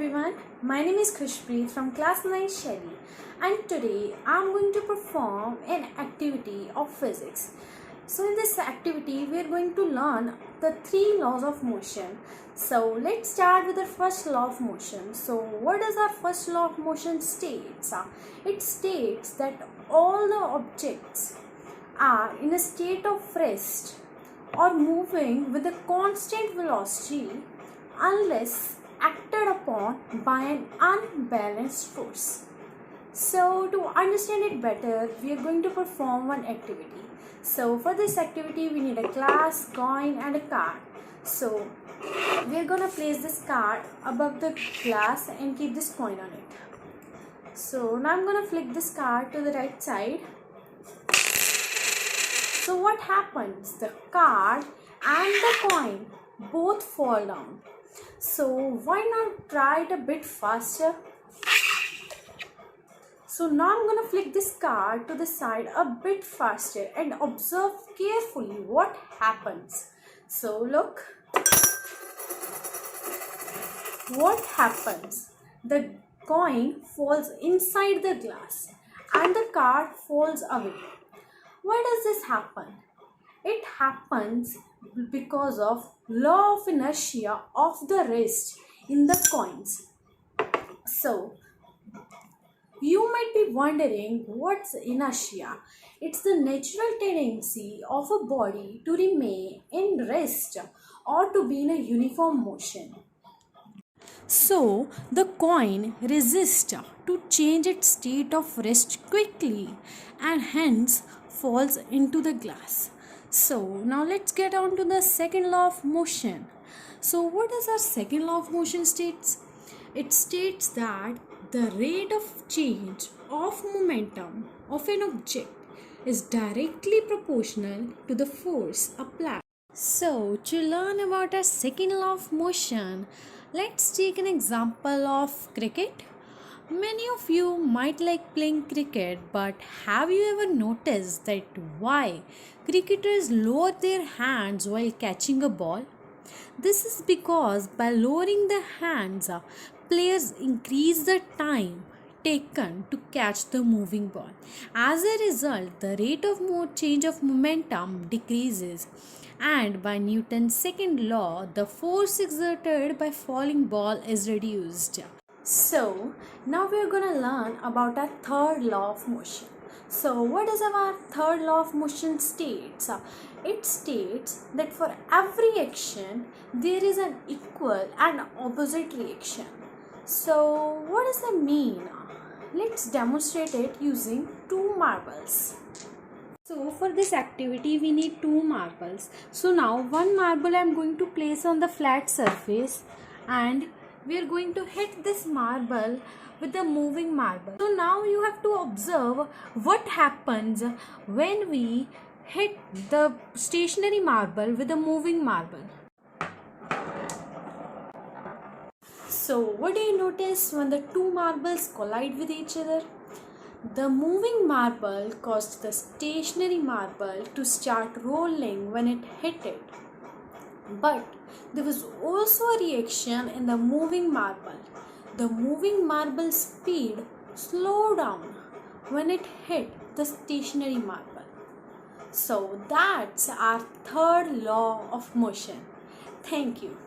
everyone, my name is Khushpreet from class 9 Shelly, and today I am going to perform an activity of physics. So in this activity we are going to learn the 3 laws of motion. So let's start with the first law of motion. So what does our first law of motion states? It states that all the objects are in a state of rest or moving with a constant velocity unless acted upon by an unbalanced force. So to understand it better, we are going to perform one activity. So for this activity we need a glass, coin and a card. So we are going to place this card above the glass and keep this coin on it. So now I'm going to flick this card to the right side. So what happens? The card and the coin both fall down. So why not try it a bit faster? So now I'm going to flick this card to the side a bit faster and observe carefully what happens. So look. What happens? The coin falls inside the glass and the card falls away. Why does this happen? It happens because of law of inertia of the rest in the coins. So you might be wondering what's inertia. It's the natural tendency of a body to remain in rest or to be in a uniform motion. So the coin resists to change its state of rest quickly and hence falls into the glass. So now let's get on to the second law of motion. So what does our second law of motion states? It states that the rate of change of momentum of an object is directly proportional to the force applied. So to learn about our second law of motion, let's take an example of cricket. Many of you might like playing cricket, but have you ever noticed that why cricketers lower their hands while catching a ball? This is because by lowering the hands, players increase the time taken to catch the moving ball. As a result, the rate of change of momentum decreases, and by Newton's second law, the force exerted by falling ball is reduced. So now we are going to learn about our third law of motion. So what does our third law of motion states? It states that for every action there is an equal and opposite reaction. So what does that mean? Let's demonstrate it using 2 marbles. So for this activity we need 2 marbles. So now one marble I am going to place on the flat surface and we are going to hit this marble with the moving marble. So now you have to observe what happens when we hit the stationary marble with the moving marble. So what do you notice when the 2 marbles collide with each other? The moving marble caused the stationary marble to start rolling when it hit it. But there was also a reaction in the moving marble. The moving marble's speed slowed down when it hit the stationary marble. So that's our third law of motion. Thank you.